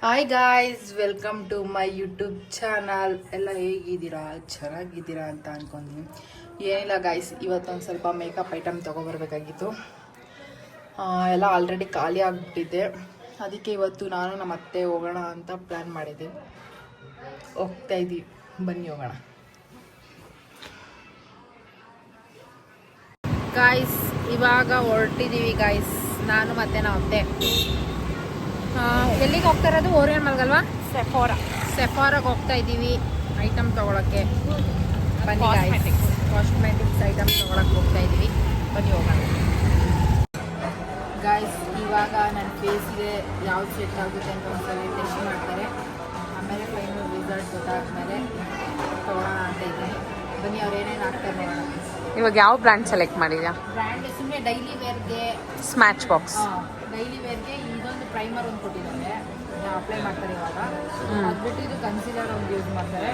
Hi guys, welcome to my YouTube channel. ಎಲ್ಲ ಹೇಗಿದ್ದೀರಾ? ಚೆನ್ನಾಗಿದ್ದೀರಾ ಅಂತ ಅನ್ಕೊಂತೀನಿ. ಏನಿಲ್ಲ ಗಾಯ್ಸ್, ಇವತ್ತೊಂದು ಸ್ವಲ್ಪ ಮೇಕಪ್ ಐಟಮ್ ತೊಗೊಬರ್ಬೇಕಾಗಿತ್ತು. ಎಲ್ಲ ಆಲ್ರೆಡಿ ಖಾಲಿ ಆಗಿಬಿಟ್ಟಿದ್ದೆ. ಅದಕ್ಕೆ ಇವತ್ತು ನಾನು ನಮ್ಮ ಅತ್ತೆ ಹೋಗೋಣ ಅಂತ ಪ್ಲ್ಯಾನ್ ಮಾಡಿದ್ದೆ. ಹೋಗ್ತಾ ಇದ್ದೀವಿ, ಬನ್ನಿ ಹೋಗೋಣ. ಗಾಯ್ಸ್, ಇವಾಗ ಹೊರಟಿದ್ದೀವಿ ಗಾಯ್ಸ್, ನಾನು ಮತ್ತೆ ನಮ್ಮ ಅತ್ತೆ. ಎಲ್ಲಿಗೆ ಹೋಗ್ತಾ ಇರೋದು? ಓರಿಯನ್ ಮಲ್ಗಲ್ವಾ? ಸೆಫಾರಾಗೆ ಹೋಗ್ತಾ ಇದ್ದೀವಿ ಐಟಮ್ ತೊಗೊಳಕ್ಕೆ. ಬನ್ನಿ ಗಾಯ್ಸ್, ಕಾಸ್ಮೆಟಿಕ್ಸ್ ಐಟಮ್ ತೊಗೊಳಕ್ಕೆ ಹೋಗ್ತಾ ಇದ್ದೀವಿ. ಬನ್ನಿ ಹೋಗೋಣ ಗಾಯ್ಸ್. ಇವಾಗ ನನ್ನ ಫೇಸ್ಗೆ ಯಾವ್ದು ಸೆಟ್ ಆಗುತ್ತೆ ಅಂತ ಒಂದ್ಸಲ ಟೆಸ್ಟ್ ಮಾಡ್ತಾರೆ. ಆಮೇಲೆ ಫೈನಲ್ ರಿಸಲ್ಟ್ ಗೊತ್ತಾದ್ಮೇಲೆ ತೊಗೊಳೋಣ ಅಂತ ಇದ್ದೀನಿ. ಬನ್ನಿ, ಅವ್ರು ಏನೇನು ಹಾಕ್ತಾರೆ ನೋಡೋಣ. ಇವಾಗ ಯಾವ ಬ್ರ್ಯಾಂಡ್ ಸೆಲೆಕ್ಟ್ ಮಾಡಿದ್ಯಾ? ಬ್ರ್ಯಾಂಡ್ ಸುಮ್ಮನೆ ಡೈಲಿ ವೇರ್ಗೆ ಸ್ಮ್ಯಾಚ್ ಬಾಕ್ಸ್. ಡೈಲಿ ವೇರ್ಗೆ ಇದೊಂದು ಪ್ರೈಮರ್ ಒಂದು ಕೊಟ್ಟಿದ್ದಾರೆ, ಅಪ್ಲೈ ಮಾಡ್ತಾರೆ ಇವಾಗ. ಅದ್ಬಿಟ್ಟು ಇದು ಕನ್ಸೀಲರ್ ಒಂದು ಯೂಸ್ ಮಾಡ್ತಾರೆ.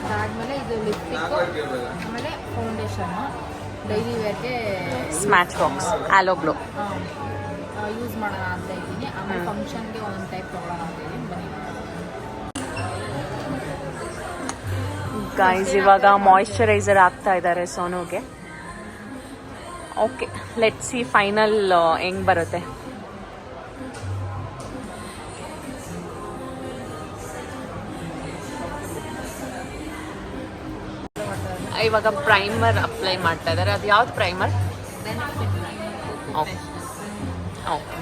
ಅದಾದಮೇಲೆ ಇದು ಲಿಪ್ಸ್ಟಿಕ್ಕು, ಆಮೇಲೆ ಫೌಂಡೇಶನ್ನು. ಡೈಲಿ ವೇರ್ಗೆ Smashbox halo glow use ಮಾಡೋಣ ಅಂತ ಇದ್ದೀನಿ. ಆಮೇಲೆ ಫಂಕ್ಷನ್ಗೆ ಒಂದು ಟೈಪ್ ತೊಗೊಳ್ಳೋಣ ಅಂತ ಇದ್ದೀನಿ. ಬನ್ನಿ ಗೈಸ್, ಇವಾಗ ಮಾಯಿಶ್ಚರೈಸರ್ ಹಾಕ್ತಾ ಇದ್ದಾರೆ ಸೋನುಗೆ. ಓಕೆ, ಲೆಟ್ಸ್ ಸಿ ಫೈನಲ್ ಹೆಂಗ್ ಬರುತ್ತೆ. ಇವಾಗ ಪ್ರೈಮರ್ ಅಪ್ಲೈ ಮಾಡ್ತಾ ಇದ್ದಾರೆ. ಅದು ಯಾವ್ದು ಪ್ರೈಮರ್? Okay okay.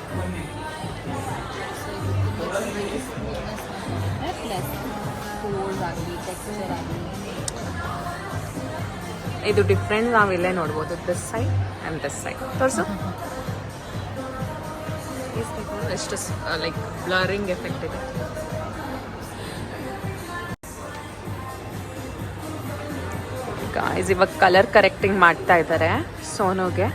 ಇದು ಡಿಫ್ರೆಂಟ್ ನಾವಿಲ್ಲೇ ನೋಡ್ಬೋದು. This side and this side ತೋರಿಸು. ಎಷ್ಟು ಲೈಕ್ ಬ್ಲರಿಂಗ್ ಎಫೆಕ್ಟ್ ಇದೆ. ಗಾಯ್ಸ್, ಇವಾಗ ಕಲರ್ ಕರೆಕ್ಟಿಂಗ್ ಮಾಡ್ತಾ ಇದ್ದಾರೆ ಸೋನುಗೆ.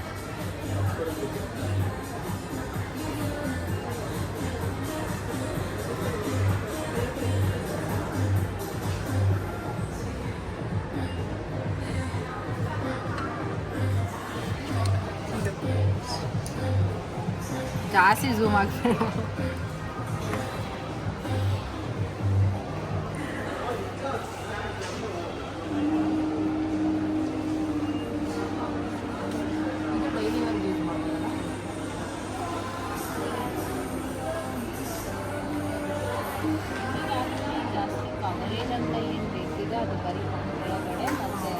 ಜಾಸ್ತಿ ಝೂಮ್ ಆಗ್ತಾರೆ. ಜಾಸ್ತಿ ಕವರೇಜ್ ಅಂತ ಏನು ಬೇಕಿದೆ ಅದು ಬರೀ ಒಳಗಡೆ ಮತ್ತೆ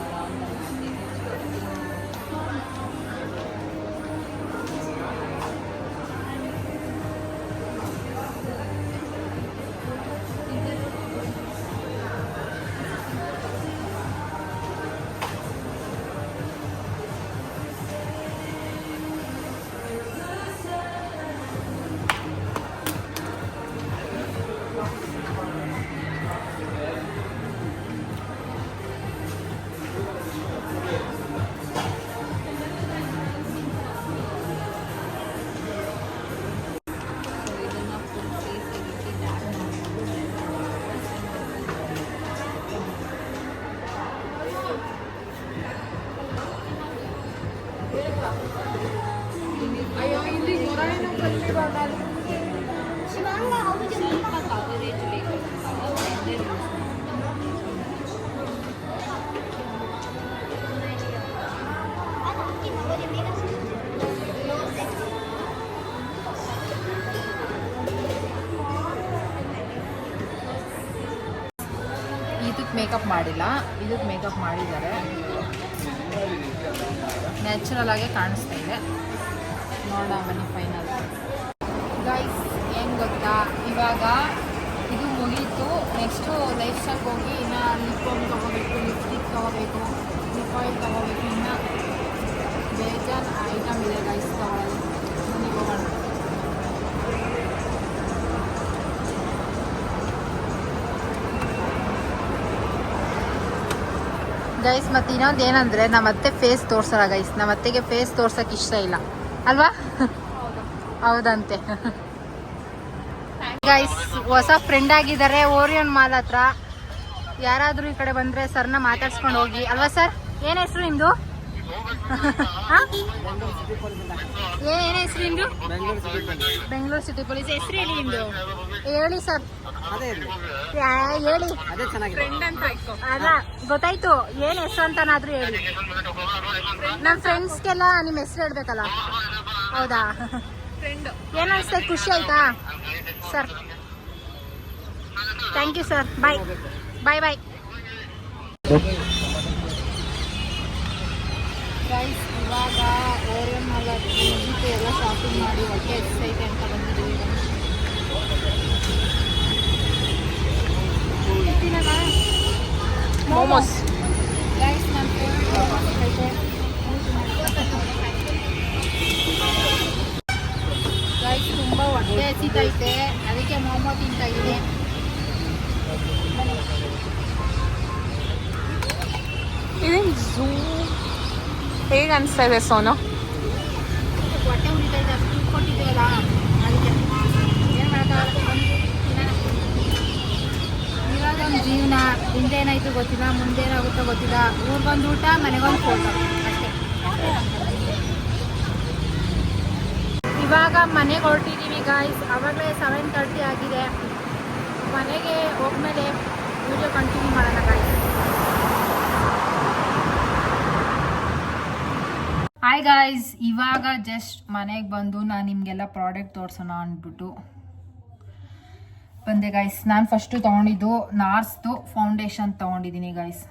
ಅಯ್ಯೋ, ಇಲ್ಲಿ ಮೊರಾಯಿನ ಕಲ್ಲಿ ಬರಲ್ಲ. ಸ್ವಲ್ಪ ಕವರೇಜ್ ಬೇಕು. ಇದಕ್ಕೆ ಮೇಕಪ್ ಮಾಡಿಲ್ಲ, ಇದಕ್ಕೆ ಮೇಕಪ್ ಮಾಡಿದ್ದಾರೆ. ನ್ಯಾಚುರಲ್ ಆಗೇ ಕಾಣಿಸ್ತಾ ಇದೆ. ನೋಡೋಣ ಬನ್ನಿ ಫೈನಲ್. ಗೈಸ್, ಏನು ಗೊತ್ತಾ, ಇವಾಗ ಇದು ಮುಗೀತು. ನೆಕ್ಸ್ಟು ಲೈಫ್ ಸ್ಟೈಲ್ಗೆ ಹೋಗಿ ಇನ್ನು ಲಿಪ್ ಬಾಮ್ ತೊಗೋಬೇಕು, ಲಿಪ್ಸ್ಟಿಕ್ ತೊಗೋಬೇಕು, ಲಿಪ್ ಆಯಿಲ್ ತೊಗೋಬೇಕು. ಇನ್ನು ಬೇಜಾನ್ ಐಟಮ್ ಇದೆ ಗೈಸ್ ತೊಗೊಳ್ಳೋದು. ಬನ್ನಿ ಹೋಗೋಣ. ಗೈಸ್, ಮತ್ತು ಇನ್ನೊಂದು ಏನಂದರೆ, ನಮ್ಮ ಅತ್ತೆ ಫೇಸ್ ತೋರ್ಸಲ್ಲ ಗೈಸ್. ನಮ್ಮ ಅತ್ತೆಗೆ ಫೇಸ್ ತೋರ್ಸೋಕೆ ಇಷ್ಟ ಇಲ್ಲ ಅಲ್ವಾ? ಹೌದಂತೆ ಗೈಸ್. ಹೊಸ ಫ್ರೆಂಡ್ ಆಗಿದ್ದಾರೆ ಓರಿಯನ್ ಮಾಲ್ ಹತ್ರ. ಯಾರಾದರೂ ಈ ಕಡೆ ಬಂದರೆ ಸರ್ನ ಮಾತಾಡ್ಸ್ಕೊಂಡು ಹೋಗಿ ಅಲ್ವಾ ಸರ್? ಏನು ಹೆಸರು ನಿಮ್ಮದು? ಏನೇ ಹೆಸರು ನಿಂದು? ಬೆಂಗಳೂರು ಸಿಟಿ ಪೊಲೀಸ್ ಹೆಸರು ಹೇಳಿ ನಿಂದು? ಹೇಳಿ ಸರ್. ಅದೇ ಇರಲಿ, ಹೇಳಿ. ಅದೇ ಚೆನ್ನಾಗಿದೆ. ಅಲ್ಲ ಗೊತ್ತಾಯ್ತು, ಏನ್ ಹೆಸರು ಅಂತನಾದ್ರೂ ಹೇಳಿ. ನಮ್ಮ ಫ್ರೆಂಡ್ಸ್ಗೆಲ್ಲ ನಿಮ್ಮ ಹೆಸರು ಹೇಳ್ಬೇಕಲ್ಲ. ಹೌದಾ? ಏನ್ ಅನ್ಸ್ತದೆ, ಖುಷಿ ಆಯ್ತಾ sir? Thank you sir. Bye bye bye. Guys, ಇವಾಗ ಓರಿಯನ್ ಮಾಲ್ ಮುಗಿತು, ಎಲ್ಲ ಶಾಪಿಂಗ್ ಮಾಡಿ ಹೊಟ್ಟೆ ಎಷ್ಟೈತೆ ಅಂತ ಬಂದಿದ್ದೀವಿ. ಮೋಮೋಸ್. ಗೈಸ್, ನನ್ನ ಫೇವ್ರೆಟ್ ಮೋಮೋಸ್ ಐತೆ. ಗೈಸ್, ತುಂಬ ಹೊಟ್ಟೆ ಹಸಿತೈತೆ, ಅದಕ್ಕೆ ಮೋಮೋ ತಿಂತಾ ಇದ್ದೀನಿ. ಇದೇನು ಝೂ ಹೇಗೆ ಅನಿಸ್ತಾ ಇದೆ ಸೋನು? ಹೊಟ್ಟೆ ಉರಿತೈತೆ, ಅಷ್ಟು ಕೊಟ್ಟಿದ್ದೀವಲ್ಲ ಅದಕ್ಕೆ. ಏನು ಮಾಡೋಕ್ಕಾಗಲ್ಲ, ಇವಾಗ ನಮ್ಮ ಜೀವನ ಹಿಂದೇನಾಯ್ತು ಗೊತ್ತಿಲ್ಲ, ಮುಂದೇನಾಗುತ್ತೋ ಗೊತ್ತಿಲ್ಲ. ಊರಿಗೊಂದು ಊಟ, ಮನೆಗೊಂದು ಫೋಟೋ ಅಷ್ಟೇ. ಇವಾಗ ಮನೆಗೆ ಹೊರಟಿದ್ದೀವಿ ಗಾಯ್ಸ್. ಆವಾಗಲೇ 7:30 ಆಗಿದೆ. ಮನೆಗೆ ಹೋದ್ಮೇಲೆ ವಿಡಿಯೋ ಕಂಟಿನ್ಯೂ ಮಾಡೋಣ ಗಾಯ್ಸ್. ಹಾಯ್ ಗಾಯ್ಸ್, ಇವಾಗ ಜಸ್ಟ್ ಮನೆಗೆ ಬಂದು ನಾನು ನಿಮಗೆಲ್ಲ ಪ್ರಾಡಕ್ಟ್ ತೋರಿಸೋಣ ಅಂದ್ಬಿಟ್ಟು ಬಂದೆ ಗಾಯ್ಸ್. ನಾನು ಫಸ್ಟು ತೊಗೊಂಡಿದ್ದು ನಾರ್ಸ್ದು ಫೌಂಡೇಶನ್ ತೊಗೊಂಡಿದ್ದೀನಿ ಗಾಯ್ಸ್.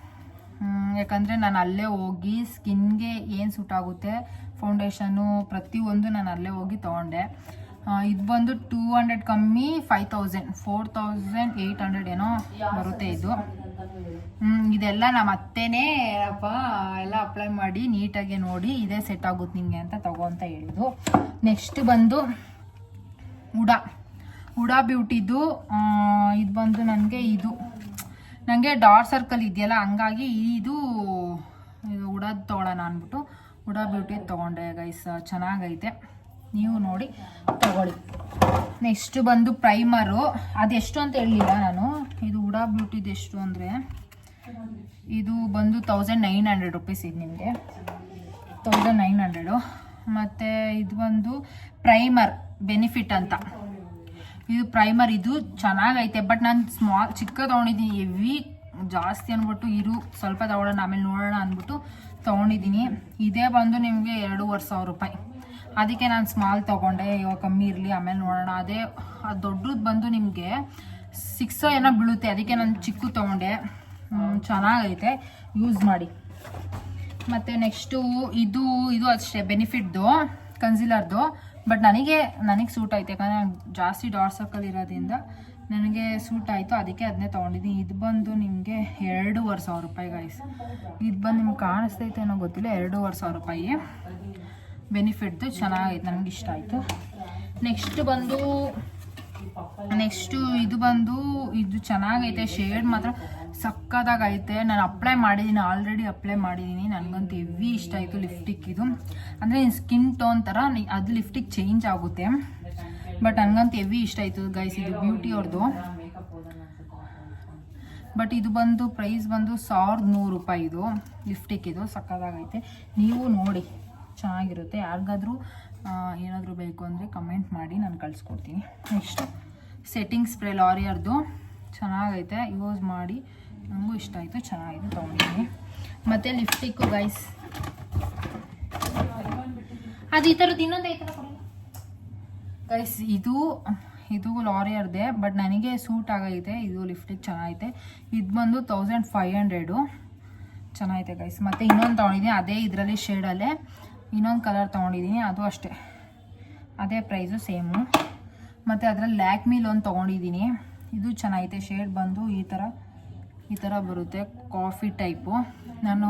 ಯಾಕಂದರೆ ನಾನು ಅಲ್ಲೇ ಹೋಗಿ ಸ್ಕಿನ್ಗೆ ಏನು ಸೂಟ್ ಆಗುತ್ತೆ ಫೌಂಡೇಶನ್ನು ಪ್ರತಿಯೊಂದು ನಾನು ಅಲ್ಲೇ ಹೋಗಿ ತೊಗೊಂಡೆ. ಇದು ಬಂದು 200 ಕಮ್ಮಿ 5000, 4800 ಏನೋ ಬರುತ್ತೆ ಇದು. ಇದೆಲ್ಲ ನಮ್ಮ ಅತ್ತೆನೇ ಅಪ್ಪ ಎಲ್ಲ ಅಪ್ಲೈ ಮಾಡಿ ನೀಟಾಗಿ ನೋಡಿ ಇದೇ ಸೆಟ್ ಆಗುತ್ತೆ ನಿಮಗೆ ಅಂತ ತಗೋ ಅಂತ ಹೇಳಿದ್ದು. ನೆಕ್ಸ್ಟ್ ಬಂದು ಹುಡಾ ಬ್ಯೂಟಿದು. ಇದು ಬಂದು ನನಗೆ ಡಾರ್ಕ್ ಸರ್ಕಲ್ ಇದೆಯಲ್ಲ, ಹಂಗಾಗಿ ಇದು ಹುಡಾದು ತೊಗೊಳ್ಳೋಣ ಅಂದ್ಬಿಟ್ಟು ಹುಡಾ ಬ್ಯೂಟಿ ತೊಗೊಂಡೆ ಗೈಸ್. ಚೆನ್ನಾಗೈತೆ, ನೀವು ನೋಡಿ ತಗೊಳ್ಳಿ. ನೆಕ್ಸ್ಟ್ ಬಂದು ಪ್ರೈಮರು. ಅದೆಷ್ಟು ಅಂತ ಹೇಳಲಿಲ್ಲ ನಾನು. ಇದು ಹುಡಾ ಬ್ಯೂಟಿದು ಎಷ್ಟು ಅಂದರೆ ಇದು ಬಂದು 1900 ರುಪೀಸ್. ಇದು ನಿಮಗೆ 1900. ಮತ್ತು ಇದು ಬಂದು ಪ್ರೈಮರ್ ಬೆನಿಫಿಟ್ ಅಂತ. ಇದು ಪ್ರೈಮರ್, ಇದು ಚೆನ್ನಾಗೈತೆ. ಬಟ್ ನಾನು ಚಿಕ್ಕ ತೊಗೊಂಡಿದ್ದೀನಿ, ಹೆವಿ ಜಾಸ್ತಿ ಅಂದ್ಬಿಟ್ಟು ಸ್ವಲ್ಪ ತೊಗೊಳ್ಳೋಣ ಆಮೇಲೆ ನೋಡೋಣ ಅಂದ್ಬಿಟ್ಟು ತೊಗೊಂಡಿದ್ದೀನಿ. ಇದೇ ಬಂದು ನಿಮಗೆ 2500 ರೂಪಾಯಿ. ಅದಕ್ಕೆ ನಾನು ಸ್ಮಾಲ್ ತೊಗೊಂಡೆ, ಇವಾಗ ಕಮ್ಮಿ ಇರಲಿ ಆಮೇಲೆ ನೋಡೋಣ. ಅದು ದೊಡ್ಡದು ಬಂದು ನಿಮಗೆ 6 ಏನೋ ಬೀಳುತ್ತೆ, ಅದಕ್ಕೆ ನಾನು ಚಿಕ್ಕ ತೊಗೊಂಡೆ. ಚೆನ್ನಾಗೈತೆ, ಯೂಸ್ ಮಾಡಿ. ಮತ್ತು ನೆಕ್ಸ್ಟು ಇದು ಅಷ್ಟೇ ಬೆನಿಫಿಟ್ದು ಕನ್ಸಿಲರ್ದು. ಬಟ್ ನನಗೆ ಸೂಟ್ ಆಯ್ತು, ಯಾಕಂದರೆ ಜಾಸ್ತಿ ಡಾರ್ಕ್ ಸರ್ಕಲ್ ಇರೋದ್ರಿಂದ ನನಗೆ ಸೂಟ್ ಆಯಿತು, ಅದಕ್ಕೆ ಅದನ್ನೇ ತೊಗೊಂಡಿದ್ದೀನಿ. ಇದು ಬಂದು ನಿಮಗೆ 2500 ರೂಪಾಯಿ ಗೈಸ್. ಇದು ಬಂದು ನಿಮ್ಗೆ ಕಾಣಿಸ್ತೈತೆ ಅನ್ನೋ ಗೊತ್ತಿಲ್ಲ, 2500 ರೂಪಾಯಿ ಬೆನಿಫಿಟ್ದು. ಚೆನ್ನಾಗೈತೆ, ನನಗೆ ಇಷ್ಟ ಆಯಿತು. ಇದು ಚೆನ್ನಾಗೈತೆ, ಶೇಡ್ ಮಾತ್ರ ಸಕ್ಕದಾಗೈತೆ. ನಾನು ಆಲ್ರೆಡಿ ಅಪ್ಲೈ ಮಾಡಿದ್ದೀನಿ. ನನಗಂತೂ ಹೆವಿ ಇಷ್ಟ ಆಯಿತು. ಲಿಫ್ಟಿಕ್ ಇದು ಅಂದರೆ ಸ್ಕಿನ್ ಟೋನ್ ಥರ ಅದು ಲಿಫ್ಟಿಕ್ ಚೇಂಜ್ ಆಗುತ್ತೆ. ಬಟ್ ನನಗಂತೂ ಹೆವಿ ಇಷ್ಟ ಆಯಿತು ಗೈಸ್. ಇದು ಬ್ಯೂಟಿ ಅವ್ರದ್ದು. ಬಟ್ ಇದು ಬಂದು ಪ್ರೈಸ್ ಬಂದು 1100 ರೂಪಾಯಿ. ಇದು ಲಿಫ್ಟಿಕ್, ಇದು ಸಕ್ಕದಾಗೈತೆ. ನೀವು ನೋಡಿ, ಚೆನ್ನಾಗಿರುತ್ತೆ. ಯಾರಿಗಾದ್ರೂ ಏನಾದರೂ ಬೇಕು ಅಂದರೆ ಕಮೆಂಟ್ ಮಾಡಿ, ನಾನು ಕಳಿಸ್ಕೊಡ್ತೀನಿ. ನೆಕ್ಸ್ಟು ಸೆಟ್ಟಿಂಗ್ ಸ್ಪ್ರೇ ಲಾರಿಯರ್ದು ಚೆನ್ನಾಗೈತೆ, ಯೂಸ್ ಮಾಡಿ. ನನಗೂ ಇಷ್ಟ ಆಯಿತು, ಚೆನ್ನಾಗಿದೆ, ತೊಗೊಂಡಿದ್ದೀನಿ. ಮತ್ತು ಲಿಫ್ಟಿಕ್ಕು ಗೈಸ್, ಅದು ಈ ಥರದ್ದು ಇನ್ನೊಂದು ಐತಲ್ಲ ಗೈಸ್. ಇದು ಲಾರಿಯರ್ದೆ, ಬಟ್ ನನಗೆ ಸೂಟ್ ಆಗೈತೆ. ಇದು ಲಿಫ್ಟಿಕ್ ಚೆನ್ನಾಗೈತೆ. ಇದು ಬಂದು 1500 ಚೆನ್ನಾಗೈತೆ ಗೈಸ್. ಮತ್ತು ಇನ್ನೊಂದು ತೊಗೊಂಡಿದ್ದೀನಿ, ಅದೇ ಇದರಲ್ಲಿ ಶೇಡಲ್ಲೇ ಇನ್ನೊಂದು ಕಲರ್ ತೊಗೊಂಡಿದ್ದೀನಿ, ಅದು ಅಷ್ಟೇ ಅದೇ ಪ್ರೈಸು ಸೇಮು. ಮತ್ತು ಅದರಲ್ಲಿ ಲ್ಯಾಕ್ಮಿಲ್ ಒಂದು ತೊಗೊಂಡಿದ್ದೀನಿ, ಇದು ಚೆನ್ನಾಗೈತೆ. ಶೇಡ್ ಬಂದು ಈ ಥರ ಬರುತ್ತೆ, ಕಾಫಿ ಟೈಪು. ನಾನು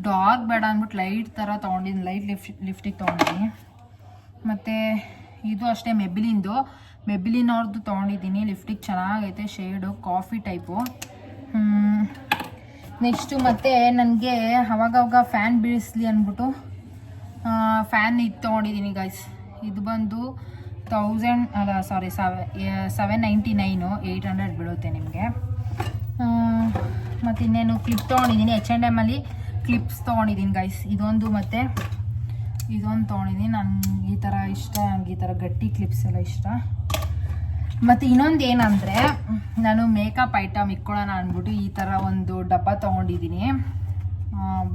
ಡಾರ್ಕ್ ಬೇಡ ಅಂದ್ಬಿಟ್ಟು ಲೈಟ್ ಥರ ತೊಗೊಂಡಿದ್ದೀನಿ, ಲೈಟ್ ಲಿಫ್ಟಿಗೆ ತೊಗೊಂಡಿದ್ದೀನಿ. ಮತ್ತು ಇದು ಅಷ್ಟೇ ಮೆಬಿಲಿನ್ ಅವ್ರದ್ದು ತೊಗೊಂಡಿದ್ದೀನಿ. ಲಿಫ್ಟಿಗೆ ಚೆನ್ನಾಗೈತೆ, ಶೇಡು ಕಾಫಿ ಟೈಪು. ನೆಕ್ಸ್ಟು ಮತ್ತು ನನಗೆ ಅವಾಗವಾಗ ಫ್ಯಾನ್ ಬೀಳಿಸ್ಲಿ ಅಂದ್ಬಿಟ್ಟು ಫ್ಯಾನ್ ಇದು ತೊಗೊಂಡಿದ್ದೀನಿ ಗೈಸ್. ಇದು ಬಂದು 799, 800 ಬೀಳುತ್ತೆ ನಿಮಗೆ. ಮತ್ತು ಇನ್ನೇನು ಕ್ಲಿಪ್ ತೊಗೊಂಡಿದ್ದೀನಿ, H&Mಲ್ಲಿ ಕ್ಲಿಪ್ಸ್ ತೊಗೊಂಡಿದ್ದೀನಿ ಗೈಸ್. ಇದೊಂದು ಮತ್ತು ಇದೊಂದು ತೊಗೊಂಡಿದ್ದೀನಿ. ನನಗೆ ಈ ಥರ ಇಷ್ಟ, ನನಗೆ ಈ ಥರ ಗಟ್ಟಿ ಕ್ಲಿಪ್ಸ್ ಎಲ್ಲ ಇಷ್ಟ. ಮತ್ತು ಇನ್ನೊಂದು ಏನಂದರೆ ನಾನು ಮೇಕಪ್ ಐಟಮ್ ಇಟ್ಕೊಳ್ಳೋಣ ಅಂದ್ಬಿಟ್ಟು ಈ ಥರ ಒಂದು ಡಬ್ಬ ತೊಗೊಂಡಿದ್ದೀನಿ,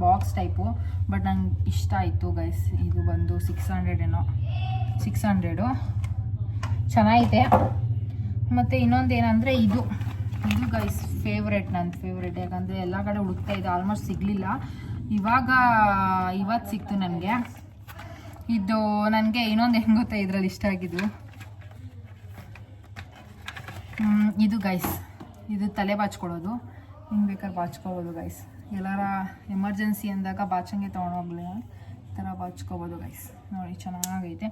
ಬಾಕ್ಸ್ ಟೈಪು. ಬಟ್ ನಂಗೆ ಇಷ್ಟ ಆಯಿತು ಗೈಸ್. ಇದು ಬಂದು 600 ಏನೋ, 600 ಚೆನ್ನಾಗಿದೆ. ಮತ್ತು ಇನ್ನೊಂದು ಏನಂದರೆ ಇದು ಗೈಸ್ ಫೇವ್ರೆಟ್, ನನ್ನ ಫೇವ್ರೆಟ್. ಯಾಕಂದರೆ ಎಲ್ಲ ಕಡೆ ಹುಡುಕ್ತಾ ಇದೆ, ಆಲ್ಮೋಸ್ಟ್ ಸಿಗಲಿಲ್ಲ. ಇವತ್ತು ಸಿಕ್ತು ನನಗೆ. ಇದು ನನಗೆ ಇನ್ನೊಂದು ಹೆಂಗೆ ಗೊತ್ತಾ ಇದರಲ್ಲಿ ಇಷ್ಟ ಆಗಿದ್ದು, ಇದು ಗೈಸ್, ಇದು ತಲೆ ಬಾಚ್ಕೊಳ್ಳೋದು. ಹಿಂಗೆ ಬೇಕಾದ್ರೆ ಬಾಚ್ಕೋಬೋದು ಗೈಸ್. ಎಲ್ಲಾರ ಎಮರ್ಜೆನ್ಸಿ ಅಂದಾಗ ಬಾಚಂಗೆ ತೊಗೊಂಡೋಗ್ಲಿ ಈ ಥರ ಬಾಚ್ಕೋಬೋದು ಗೈಸ್. ನೋಡಿ ಚೆನ್ನಾಗೈತೆ.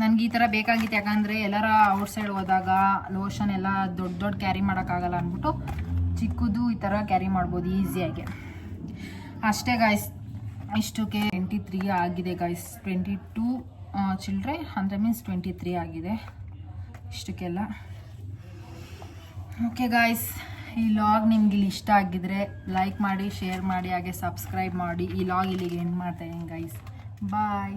ನನಗೆ ಈ ಥರ ಬೇಕಾಗಿತ್ತು, ಯಾಕಂದರೆ ಎಲ್ಲಾರ ಔಟ್ಸೈಡ್ ಹೋದಾಗ ಲೋಷನ್ ಎಲ್ಲ ದೊಡ್ಡ ಕ್ಯಾರಿ ಮಾಡೋಕ್ಕಾಗಲ್ಲ ಅಂದ್ಬಿಟ್ಟು ಚಿಕ್ಕದು ಈ ಥರ ಕ್ಯಾರಿ ಮಾಡ್ಬೋದು ಈಸಿಯಾಗಿ. ಅಷ್ಟೇ ಗಾಯ್ಸ್, ಇಷ್ಟಕ್ಕೆ 23 ಆಗಿದೆ ಗಾಯ್ಸ್. 22 ಚಿಲ್ಡ್ರೆ ಅಂದರೆ ಮೀನ್ಸ್ 23 ಆಗಿದೆ ಇಷ್ಟಕ್ಕೆಲ್ಲ. ಓಕೆ ಗಾಯ್ಸ್, ಈ ಲಾಗ್ ನಿಮ್ಗೆ ಇಲ್ಲಿ ಇಷ್ಟ ಆಗಿದ್ರೆ ಲೈಕ್ ಮಾಡಿ, ಶೇರ್ ಮಾಡಿ, ಹಾಗೆ ಸಬ್ಸ್ಕ್ರೈಬ್ ಮಾಡಿ. ಈ ಲಾಗ್ ಇಲ್ಲಿಗೆ ಎಂಡ್ ಮಾಡ್ತಾ ಇದ್ದೀನಿ ಗೈಸ್. ಬಾಯ್.